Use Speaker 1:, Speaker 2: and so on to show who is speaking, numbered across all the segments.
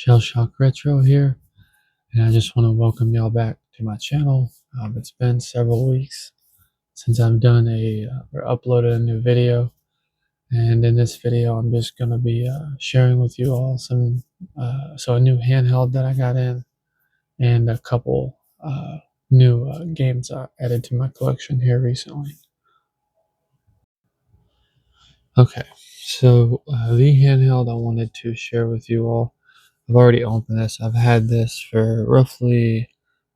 Speaker 1: Shell Shock Retro here, and I just want to welcome y'all back to my channel. It's been several weeks since I've done or uploaded a new video, and in this video I'm just going to be sharing with you all a new handheld that I got in, and a couple new games I added to my collection here recently. Okay, so the handheld I wanted to share with you all, I've already opened this. I've had this for roughly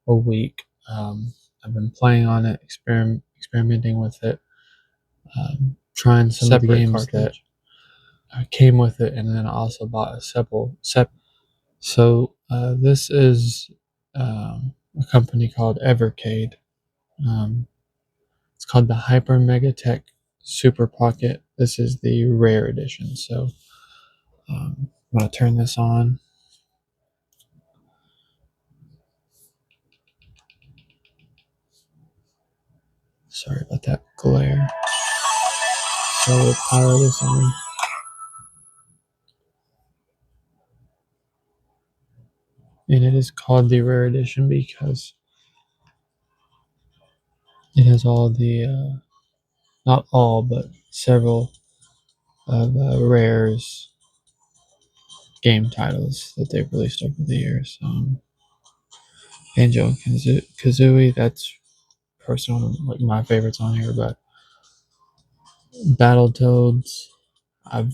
Speaker 1: a week. I've been playing on it, experimenting with it, trying some of the games that came with it, and then I also bought a So this is a company called Evercade. It's called the Hyper Mega Tech Super Pocket. This is the rare edition. So I'm going to turn this on. Sorry about that glare. So we'll power this on. And it is called the rare edition because it has all the, not all, but several of Rare's game titles that they've released over the years. Banjo and Kazooie, that's personal, like my favorites on here, but Battletoads, I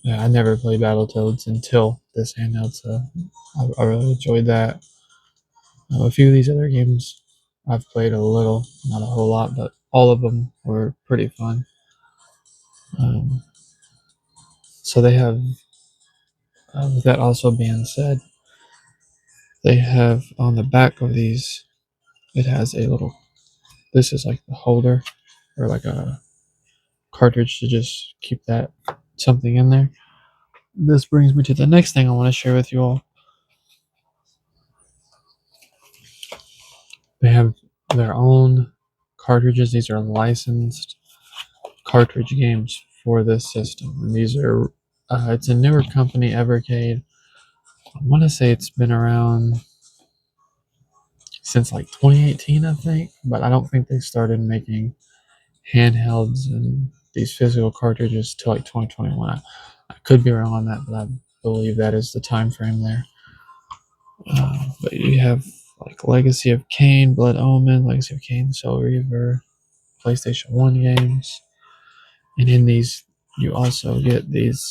Speaker 1: never played Battletoads until this handheld, so I really enjoyed that. A few of these other games I've played a little, not a whole lot, but all of them were pretty fun. So they have, with that also being said, they have on the back of these, it has a little, this is like the holder or like a cartridge to just keep that something in there. This brings me to the next thing I want to share with you all. They have their own cartridges. These are licensed cartridge games for this system, and these are it's a newer company, Evercade. I want to say it's been around since like 2018, I think, but I don't think they started making handhelds and these physical cartridges till like 2021. I could be wrong on that, but I believe that is the time frame there. But you have like Legacy of Kain, Blood Omen, Legacy of Kain, Soul Reaver, PlayStation 1 games. And in these, you also get these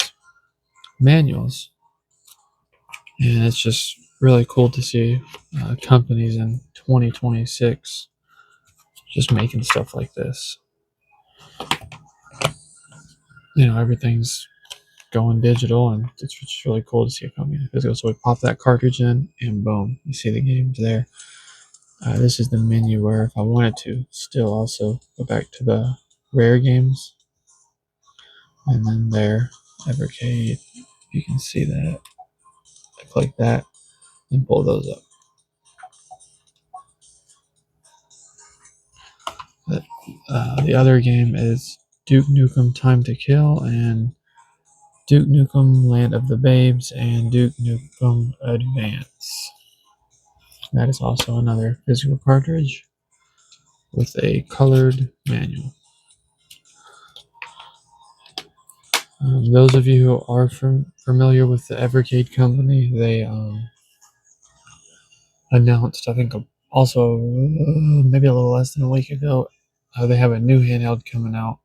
Speaker 1: manuals. And it's just really cool to see companies in 2026 just making stuff like this. Everything's going digital, and it's just really cool to see it coming in physical. So we pop that cartridge in, and boom, you see the games there. This is the menu where if I wanted to still also go back to the rare games, and then there, Evercade, you can see that. I click that and pull those up. But, the other game is Duke Nukem Time to Kill, and Duke Nukem Land of the Babes, and Duke Nukem Advance. That is also another physical cartridge with a colored manual. Those of you who are familiar with the Evercade company, they announced, I think, also maybe a little less than a week ago, they have a new handheld coming out.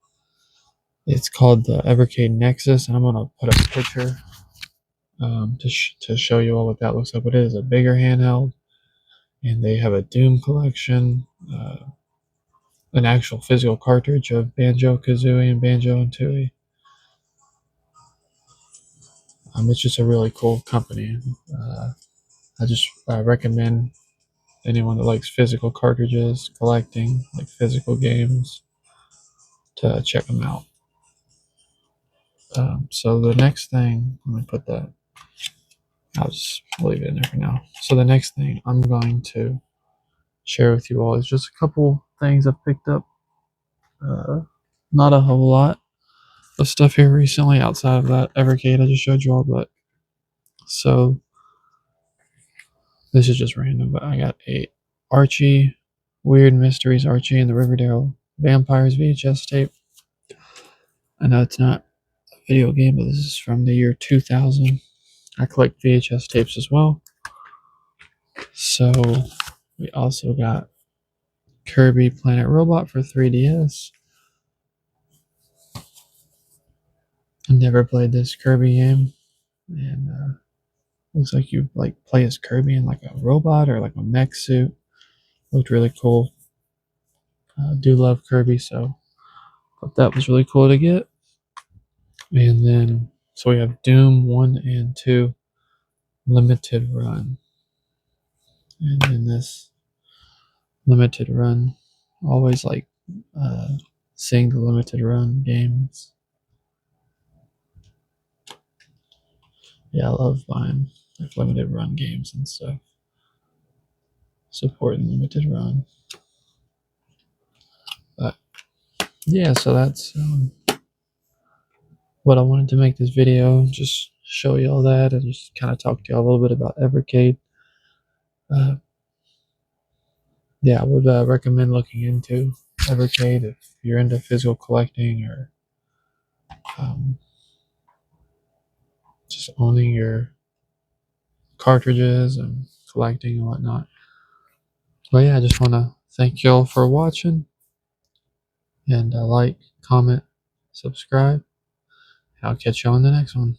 Speaker 1: It's called the Evercade Nexus, and I'm going to put a picture to show you all what that looks like. But it is a bigger handheld, and they have a Doom collection, an actual physical cartridge of Banjo Kazooie and Banjo and Tooie. It's just a really cool company. I just recommend anyone that likes physical cartridges, collecting, like physical games, to check them out. So the next thing, let me put that, I'll just leave it in there for now. So the next thing I'm going to share with you all is just a couple things I picked up. Not a whole lot of stuff here recently outside of that Evercade I just showed you all, but so This is just random, but I got a Archie, Weird Mysteries Archie and the Riverdale Vampires VHS tape. I know it's not a video game, but this is from the year 2000. I collect VHS tapes as well. So we also got Kirby Planet Robot for 3DS. I never played this Kirby game, and looks like you like play as Kirby in like a robot or like a mech suit. Looked really cool. Do love Kirby, so thought that was really cool to get. And then so we have Doom 1 and 2 limited run. And in this limited run, always like seeing the limited run games. Yeah, I love buying like limited run games and stuff. Supporting limited run. But yeah, so that's what I wanted to make this video. Just show you all that and just kind of talk to you all a little bit about Evercade. Yeah, I would recommend looking into Evercade if you're into physical collecting or um, just owning your cartridges and collecting and whatnot. But yeah, I just want to thank y'all for watching and like, comment, subscribe. I'll catch you on the next one.